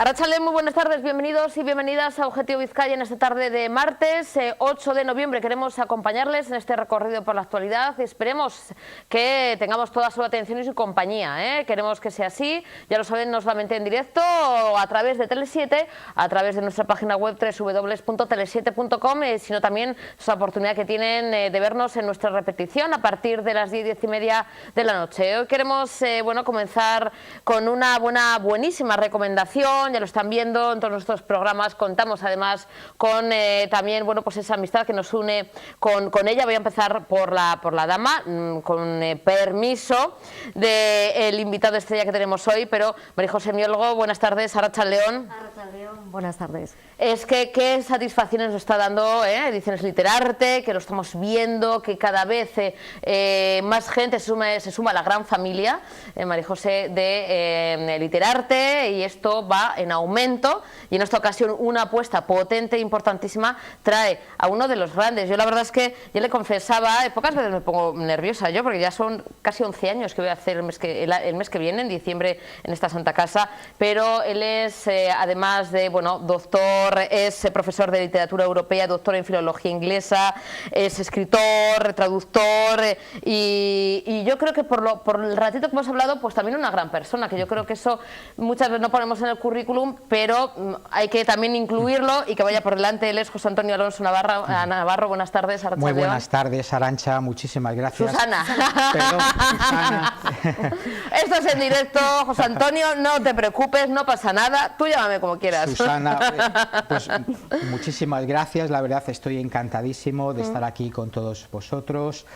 Arratsaldeon, muy buenas tardes, bienvenidos y bienvenidas a Objetivo Vizcaya en esta tarde de martes 8 de noviembre. Queremos acompañarles en este recorrido por la actualidad y esperemos que tengamos toda su atención y su compañía, Queremos que sea así, ya lo saben, no solamente en directo o a través de Tele7, a través de nuestra página web www.tele7.com, sino también esa oportunidad que tienen de vernos en nuestra repetición a partir de las 10 y media de la noche. Hoy queremos comenzar con una buenísima recomendación. Ya lo están viendo en todos nuestros programas, contamos además con también pues esa amistad que nos une con ella. Voy a empezar por la dama, con permiso del invitado estrella que tenemos hoy, pero María José Miolgo, buenas tardes. Arratsaldeon. Arratsaldeon, buenas tardes. Es que qué satisfacciones nos está dando Ediciones Literarte, que lo estamos viendo, que cada vez más gente se suma a la gran familia, María José, de Literarte, y esto va en aumento, y en esta ocasión una apuesta potente e importantísima trae a uno de los grandes. Yo la verdad es que ya le confesaba, pocas veces me pongo nerviosa yo, porque ya son casi 11 años que voy a hacer el mes que viene, en diciembre, en esta Santa Casa, pero él es, además de, doctor, es profesor de literatura europea, doctor en filología inglesa, es escritor, traductor, y yo creo que por el ratito que hemos hablado, pues también una gran persona, que yo creo que eso muchas veces no ponemos en el currículum, pero hay que también incluirlo y que vaya por delante. Él es José Antonio Alonso Navarro. Buenas tardes, Arratsaldeon. Muy buenas tardes, Arantxa, muchísimas gracias. Susana. Perdón, Susana. Esto es en directo, José Antonio, no te preocupes, no pasa nada, tú llámame como quieras. Susana, pues muchísimas gracias, la verdad estoy encantadísimo de estar aquí con todos vosotros.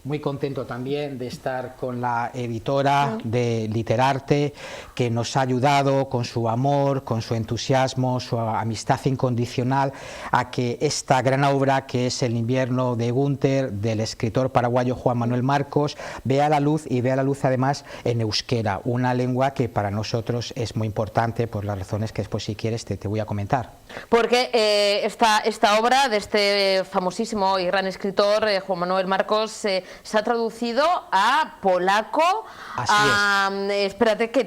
Muy contento también de estar con la editora de Literarte, que nos ha ayudado con su amor, con su entusiasmo, su amistad incondicional, a que esta gran obra, que es El invierno de Gunther, del escritor paraguayo Juan Manuel Marcos, vea la luz, y vea la luz además en euskera, una lengua que para nosotros es muy importante por las razones que después, si quieres, te voy a comentar. Porque esta obra de este famosísimo y gran escritor Juan Manuel Marcos se ha traducido a polaco. Espérate que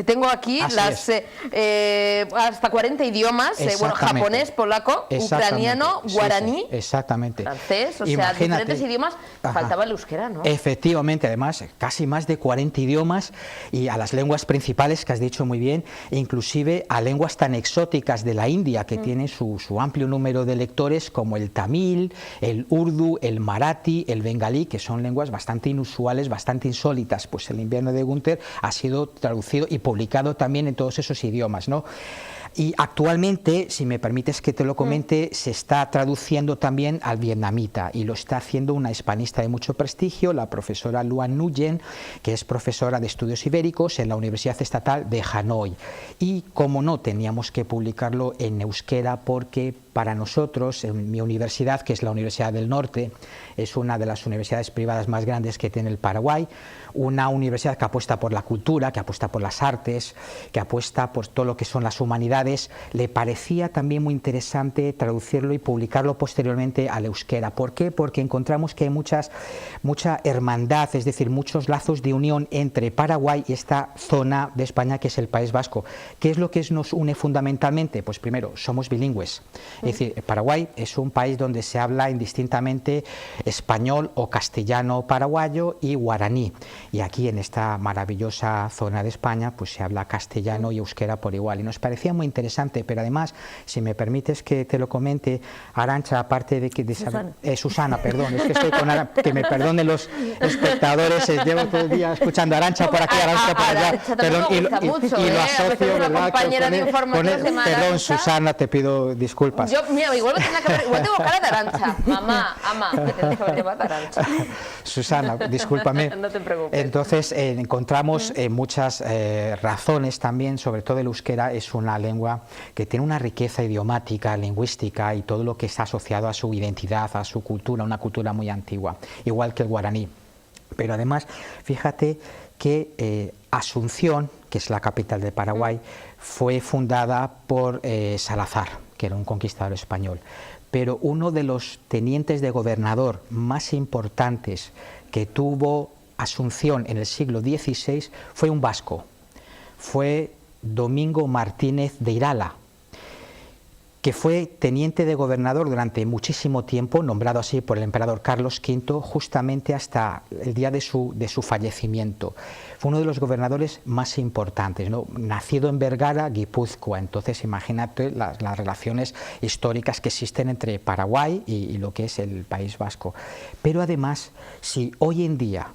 tengo aquí hasta 40 idiomas, japonés, polaco, ucraniano, guaraní, francés, o sea, diferentes idiomas. Faltaba el euskera, ¿no? Efectivamente, además, casi más de 40 idiomas, y a las lenguas principales, que has dicho muy bien, e inclusive a lenguas tan exóticas de la India, que tiene su amplio número de lectores, como el tamil, el urdu, el marathi, el bengalí, que son lenguas bastante inusuales, bastante insólitas. Pues El invierno de Gunther ha sido traducido y publicado también en todos esos idiomas, ¿no? Y actualmente, si me permites que te lo comente, se está traduciendo también al vietnamita, y lo está haciendo una hispanista de mucho prestigio, la profesora Luan Nguyen, que es profesora de estudios ibéricos en la Universidad Estatal de Hanoi. Y como no, teníamos que publicarlo en euskera, porque para nosotros, en mi universidad, que es la Universidad del Norte, es una de las universidades privadas más grandes que tiene el Paraguay, una universidad que apuesta por la cultura, que apuesta por las artes, que apuesta por todo lo que son las humanidades. Le parecía también muy interesante traducirlo y publicarlo posteriormente al euskera. ¿Por qué? Porque encontramos que hay mucha hermandad, es decir, muchos lazos de unión entre Paraguay y esta zona de España, que es el País Vasco. ¿Qué es lo que nos une fundamentalmente? Pues primero, somos bilingües. Es decir, Paraguay es un país donde se habla indistintamente español o castellano paraguayo y guaraní. Y aquí, en esta maravillosa zona de España, pues se habla castellano y euskera por igual. Y nos parecía muy interesante, pero además, si me permites que te lo comente, Arantxa, aparte de que... Susana, perdón, es que estoy con Arantxa, que me perdonen los espectadores, llevo todo el día escuchando a Arantxa por aquí, Arantxa por allá, perdón, y lo asocio, ¿verdad? Perdón, Susana, te pido disculpas. Yo, mira, igual tengo cara de Arantxa, mamá, me tendré que haber llamado Arantxa. Susana, discúlpame. No te preocupes. Entonces encontramos muchas razones también, sobre todo el euskera es una lengua que tiene una riqueza idiomática, lingüística, y todo lo que está asociado a su identidad, a su cultura, una cultura muy antigua, igual que el guaraní. Pero además, fíjate que Asunción, que es la capital de Paraguay, fue fundada por Salazar, que era un conquistador español. Pero uno de los tenientes de gobernador más importantes que tuvo Asunción en el siglo XVI fue un vasco, fue Domingo Martínez de Irala, que fue teniente de gobernador durante muchísimo tiempo, nombrado así por el emperador Carlos V, justamente hasta el día de su fallecimiento. Fue uno de los gobernadores más importantes, ¿no? Nacido en Vergara, Guipúzcoa. Entonces imagínate las relaciones históricas que existen entre Paraguay y lo que es el País Vasco. Pero además, si hoy en día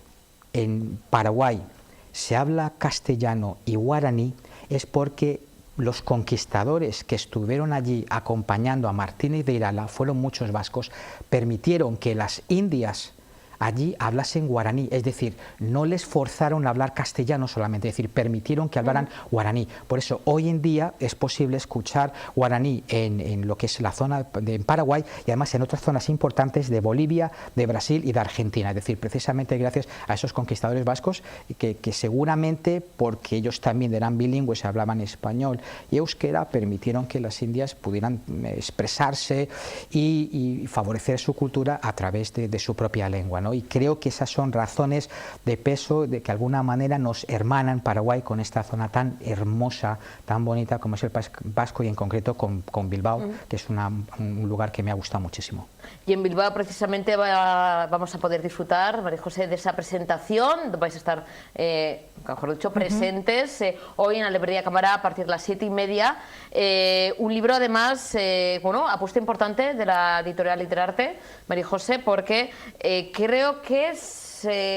en Paraguay se habla castellano y guaraní, es porque los conquistadores que estuvieron allí acompañando a Martínez de Irala, fueron muchos vascos, permitieron que las indias allí hablasen guaraní, es decir, no les forzaron a hablar castellano solamente, es decir, permitieron que hablaran guaraní. Por eso hoy en día es posible escuchar guaraní en lo que es la zona de Paraguay y además en otras zonas importantes de Bolivia, de Brasil y de Argentina, es decir, precisamente gracias a esos conquistadores vascos que seguramente, porque ellos también eran bilingües, hablaban español y euskera, permitieron que las indias pudieran expresarse y favorecer su cultura a través de su propia lengua, ¿no? Y creo que esas son razones de peso de que de alguna manera nos hermanan Paraguay con esta zona tan hermosa, tan bonita como es el País Vasco y en concreto con Bilbao, que es un lugar que me ha gustado muchísimo. Y en Bilbao precisamente vamos a poder disfrutar, María José, de esa presentación. Vais a estar, mejor dicho, presentes hoy en la Librería Cámara a partir de las 7:30. Un libro además, bueno, apuesta importante de la editorial Literarte, María José, porque creo que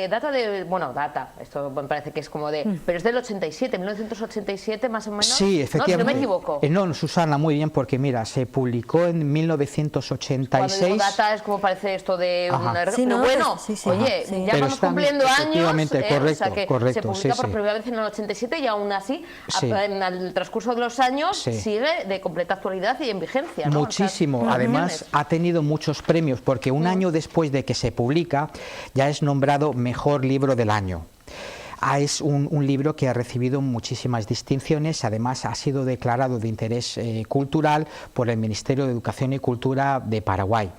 data de, bueno, esto me parece que es como de, pero es del 87, 1987 más o menos. Sí, efectivamente. No, si no me equivoco. No, Susana, muy bien, porque mira, se publicó en 1986. Cuando digo data es como parece esto de una... Sí, pero no, bueno, oye, ya pero vamos cumpliendo años, correcto, o sea que correcto, se publica por primera vez en el 87 y aún así, en el transcurso de los años, sigue de completa actualidad y en vigencia, ¿no? Muchísimo, o sea, además ha tenido muchos premios, porque un año después de que se publica, ya es nombrado Mejor Libro del Año. Es un libro que ha recibido muchísimas distinciones, además ha sido declarado de interés cultural por el Ministerio de Educación y Cultura de Paraguay.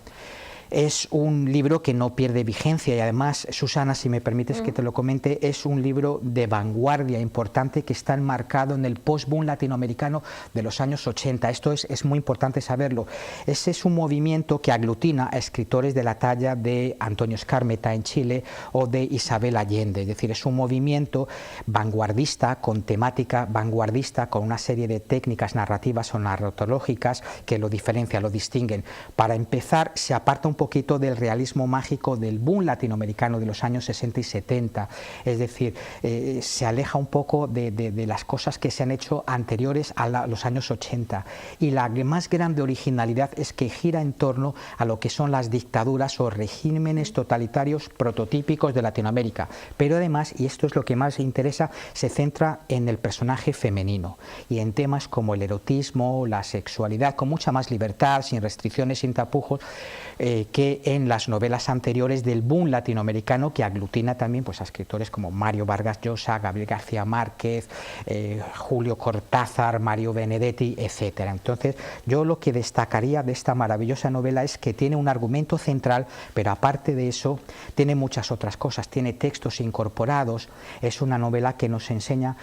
Es un libro que no pierde vigencia y además, Susana, si me permites que te lo comente, es un libro de vanguardia importante que está enmarcado en el post-boom latinoamericano de los años 80. Esto es muy importante saberlo. Ese es un movimiento que aglutina a escritores de la talla de Antonio Skármeta en Chile o de Isabel Allende. Es decir, es un movimiento vanguardista, con temática vanguardista, con una serie de técnicas narrativas o narratológicas que lo diferencian, lo distinguen. Para empezar, se aparta un poquito del realismo mágico del boom latinoamericano de los años 60 y 70, es decir, se aleja un poco de las cosas que se han hecho anteriores a los años 80 y la más grande originalidad es que gira en torno a lo que son las dictaduras o regímenes totalitarios prototípicos de Latinoamérica, pero además, y esto es lo que más interesa, se centra en el personaje femenino y en temas como el erotismo, la sexualidad, con mucha más libertad, sin restricciones, sin tapujos, que en las novelas anteriores del boom latinoamericano, que aglutina también pues, a escritores como Mario Vargas Llosa, Gabriel García Márquez, Julio Cortázar, Mario Benedetti, etc. Entonces, yo lo que destacaría de esta maravillosa novela es que tiene un argumento central, pero aparte de eso, tiene muchas otras cosas, tiene textos incorporados, es una novela que nos enseña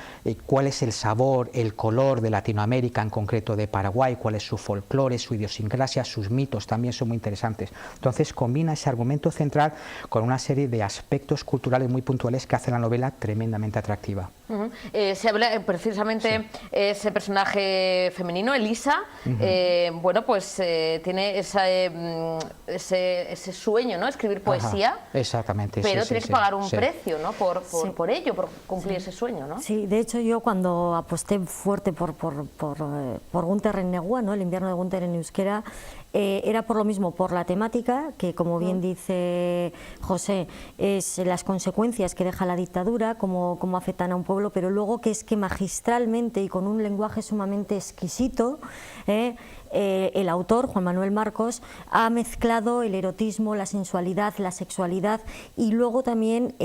cuál es el sabor, el color de Latinoamérica, en concreto de Paraguay, cuál es su folclore, su idiosincrasia, sus mitos también son muy interesantes. Entonces combina ese argumento central con una serie de aspectos culturales muy puntuales que hacen la novela tremendamente atractiva. Se habla precisamente ese personaje femenino, Elisa, bueno, pues tiene ese sueño, ¿no? Escribir poesía. Exactamente. Pero tiene que pagar un precio, ¿no? Por ello, por cumplir ese sueño, ¿no? Sí, de hecho yo cuando aposté fuerte por Gunther en Negua, ¿no? El invierno de Gunther en euskera, era por lo mismo, por la temática, que como bien dice José, es las consecuencias que deja la dictadura, cómo afectan a un pueblo, pero luego que es que magistralmente y con un lenguaje sumamente exquisito, el autor, Juan Manuel Marcos, ha mezclado el erotismo, la sensualidad, la sexualidad y luego también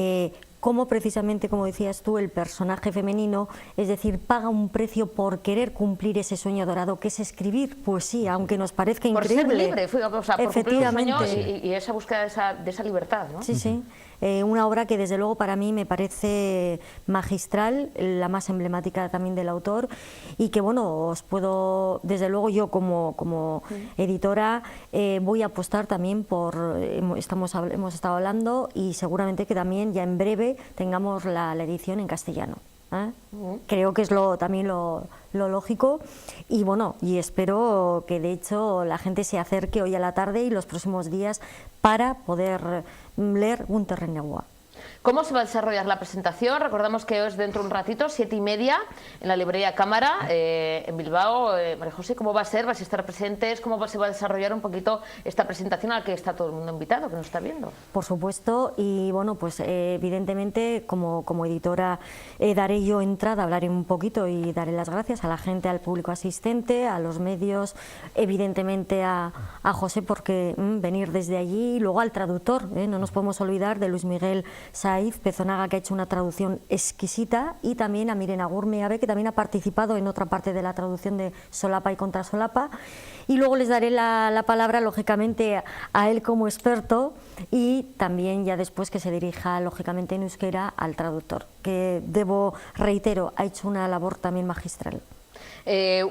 cómo precisamente, como decías tú, el personaje femenino, es decir, paga un precio por querer cumplir ese sueño dorado que es escribir poesía, aunque nos parezca increíble. Por ser libre, o sea, por cumplir un sueño Efectivamente. y esa búsqueda de esa libertad, ¿no? Sí, sí. Una obra que desde luego para mí me parece magistral, la más emblemática también del autor, y que bueno, os puedo, desde luego yo como editora voy a apostar también por, hemos estado hablando y seguramente que también ya en breve tengamos la edición en castellano. Creo que es también lo lógico, y bueno, y espero que de hecho la gente se acerque hoy a la tarde y los próximos días para poder leer Gunter Renewa. ¿Cómo se va a desarrollar la presentación? Recordamos que es dentro de un ratito, 7:30, en la librería Cámara, en Bilbao. María José, ¿cómo va a ser? ¿Vais a estar presentes? ¿Cómo se va a desarrollar un poquito esta presentación a la que está todo el mundo invitado, que nos está viendo? Por supuesto, y bueno, pues evidentemente como editora daré yo entrada, hablaré un poquito y daré las gracias a la gente, al público asistente, a los medios, evidentemente a José, porque venir desde allí, y luego al traductor, no nos podemos olvidar de Luis Miguel Saiz Pezonaga, que ha hecho una traducción exquisita, y también a Miren Agurmeave, que también ha participado en otra parte de la traducción de Solapa y Contrasolapa, y luego les daré la palabra lógicamente a él como experto, y también ya después que se dirija lógicamente en euskera al traductor, que reitero, ha hecho una labor también magistral.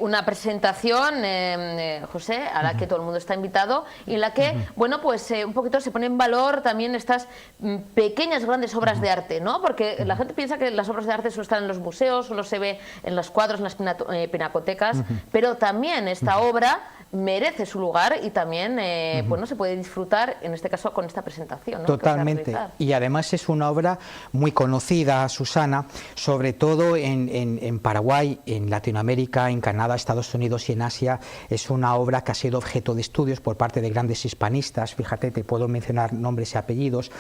Una presentación, José, a la que todo el mundo está invitado, y en la que, bueno, pues un poquito se pone en valor también estas pequeñas, grandes obras de arte, ¿no? Porque la gente piensa que las obras de arte solo están en los museos, solo se ve en los cuadros, en las pinacotecas, pero también esta obra merece su lugar y también, bueno, se puede disfrutar, en este caso, con esta presentación, ¿no? Totalmente, y además es una obra muy conocida, Susana, sobre todo en Paraguay, en Latinoamérica, en Canadá, Estados Unidos y en Asia. Es una obra que ha sido objeto de estudios por parte de grandes hispanistas. Fíjate, te puedo mencionar nombres y apellidos.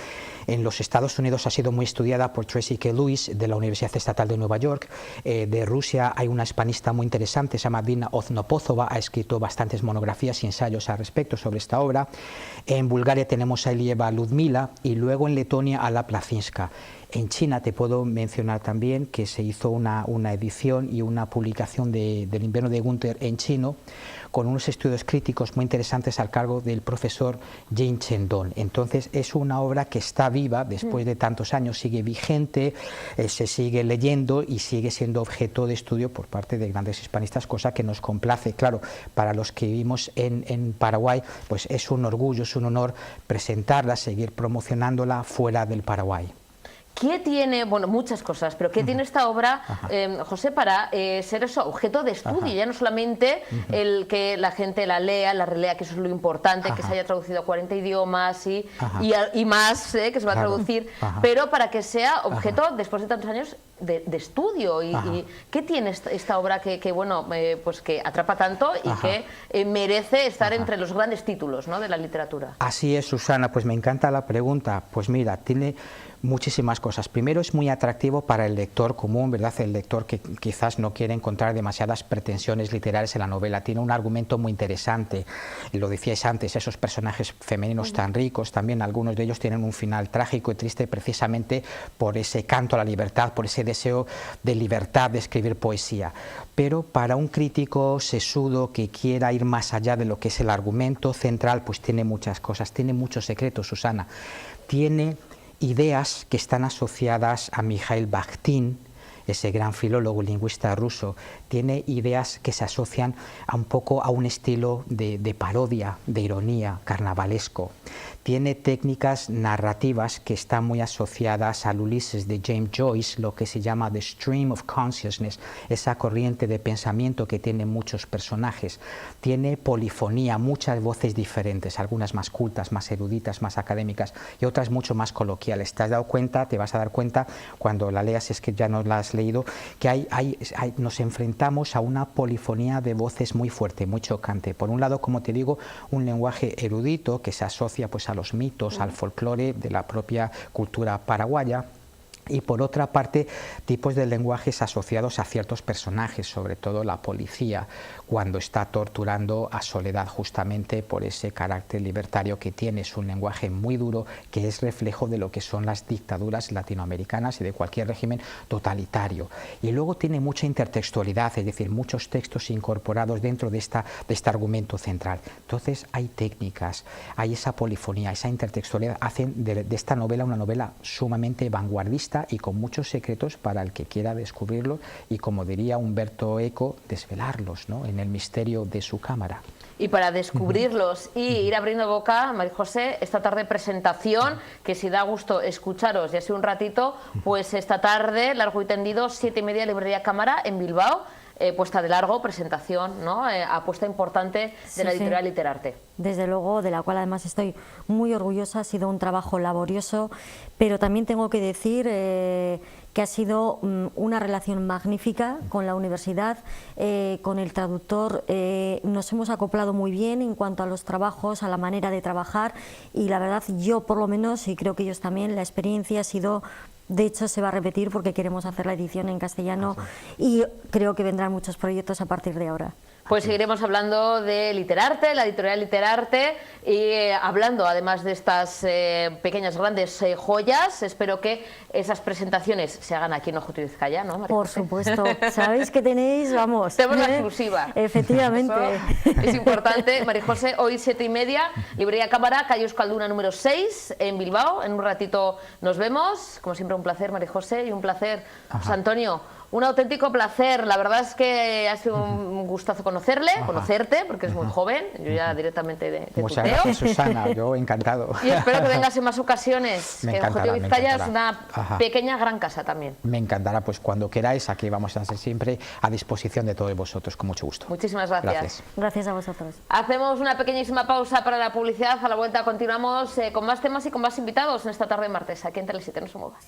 En los Estados Unidos ha sido muy estudiada por Tracy K. Lewis de la Universidad Estatal de Nueva York. De Rusia hay una hispanista muy interesante, se llama Dina Oznopozova, ha escrito bastantes monografías y ensayos al respecto sobre esta obra. En Bulgaria tenemos a Ilieva Ludmila, y luego en Letonia a La Placinska. En China te puedo mencionar también que se hizo una edición y una publicación del invierno de Gunter en chino, con unos estudios críticos muy interesantes al cargo del profesor Jin Chendon. Entonces es una obra que está viva después de tantos años, sigue vigente, se sigue leyendo y sigue siendo objeto de estudio por parte de grandes hispanistas, cosa que nos complace. Claro, para los que vivimos en Paraguay, pues es un orgullo, es un honor presentarla, seguir promocionándola fuera del Paraguay. ¿Qué tiene, bueno, muchas cosas, pero qué tiene esta obra, José, para ser eso, objeto de estudio? Ya no solamente el que la gente la lea, la relea, que eso es lo importante, que se haya traducido a 40 idiomas y más, que se va a traducir, pero para que sea objeto, después de tantos años, de estudio. Y ¿qué tiene esta obra que bueno, pues que atrapa tanto y que merece estar entre los grandes títulos, ¿no?, de la literatura? Así es, Susana, pues me encanta la pregunta. Pues mira, tiene muchísimas cosas. Primero, es muy atractivo para el lector común, ¿verdad? El lector que quizás no quiere encontrar demasiadas pretensiones literarias en la novela. Tiene un argumento muy interesante, y lo decíais antes, esos personajes femeninos tan ricos, también algunos de ellos tienen un final trágico y triste precisamente por ese canto a la libertad, por ese deseo de libertad de escribir poesía. Pero para un crítico sesudo que quiera ir más allá de lo que es el argumento central, pues tiene muchas cosas, tiene muchos secretos, Susana. Tiene ideas que están asociadas a Mikhail Bakhtin, ese gran filólogo lingüista ruso. Tiene ideas que se asocian a un poco a un estilo de parodia, de ironía, carnavalesco. Tiene técnicas narrativas que están muy asociadas al Ulises de James Joyce, lo que se llama The Stream of Consciousness, esa corriente de pensamiento que tiene muchos personajes. Tiene polifonía, muchas voces diferentes, algunas más cultas, más eruditas, más académicas, y otras mucho más coloquiales. ¿Te has dado cuenta, te vas a dar cuenta cuando la leas, es que ya no la has leído, que nos enfrentamos a una polifonía de voces muy fuerte, muy chocante? Por un lado, como te digo, un lenguaje erudito que se asocia pues a los mitos, al folclore de la propia cultura paraguaya, y por otra parte tipos de lenguajes asociados a ciertos personajes, sobre todo la policía, cuando está torturando a Soledad justamente por ese carácter libertario que tiene. Es un lenguaje muy duro que es reflejo de lo que son las dictaduras latinoamericanas y de cualquier régimen totalitario. Y luego tiene mucha intertextualidad, es decir, muchos textos incorporados dentro de este argumento central. Entonces hay técnicas, hay esa polifonía, esa intertextualidad, hacen de esta novela una novela sumamente vanguardista y con muchos secretos para el que quiera descubrirlos y, como diría Umberto Eco, desvelarlos, ¿no?, en el misterio de su cámara. Y para descubrirlos y ir abriendo boca, María José, esta tarde presentación, que si da gusto escucharos ya sea un ratito, pues esta tarde, largo y tendido, 7:30, Librería Cámara en Bilbao, puesta de largo, presentación, ¿no?, apuesta importante de la editorial Literarte. Desde luego, de la cual además estoy muy orgullosa. Ha sido un trabajo laborioso, pero también tengo que decir que ha sido una relación magnífica con la universidad, con el traductor. Nos hemos acoplado muy bien en cuanto a los trabajos, a la manera de trabajar, y la verdad, yo por lo menos, y creo que ellos también, la experiencia ha sido... De hecho, se va a repetir porque queremos hacer la edición en castellano y creo que vendrán muchos proyectos a partir de ahora. Pues seguiremos hablando de Literarte, la editorial Literarte, y hablando además de estas pequeñas, grandes joyas. Espero que esas presentaciones se hagan aquí en Ojo de Vizcaya, ¿no, María Por José? supuesto. Sabéis que tenéis, vamos... Tenemos la exclusiva. Efectivamente. Eso es importante. María José, hoy 7:30, Librería Cámara, calle Euskalduna número 6, en Bilbao. En un ratito nos vemos. Como siempre, un placer, María José, y un placer, José Antonio. Un auténtico placer. La verdad es que ha sido un gustazo conocerte, porque es muy joven. Yo ya directamente te Muchas tuteo. gracias, Susana. Yo encantado. Y espero que vengas en más ocasiones. Me que encantará, Objetivo Vizcaya me es una encantará. pequeña gran casa también. Me encantará, pues cuando queráis, aquí vamos a ser siempre a disposición de todos vosotros, con mucho gusto. Muchísimas gracias. Gracias a vosotros. Hacemos una pequeñísima pausa para la publicidad. A la vuelta continuamos con más temas y con más invitados en esta tarde de martes, aquí en Tele7. No se mueva.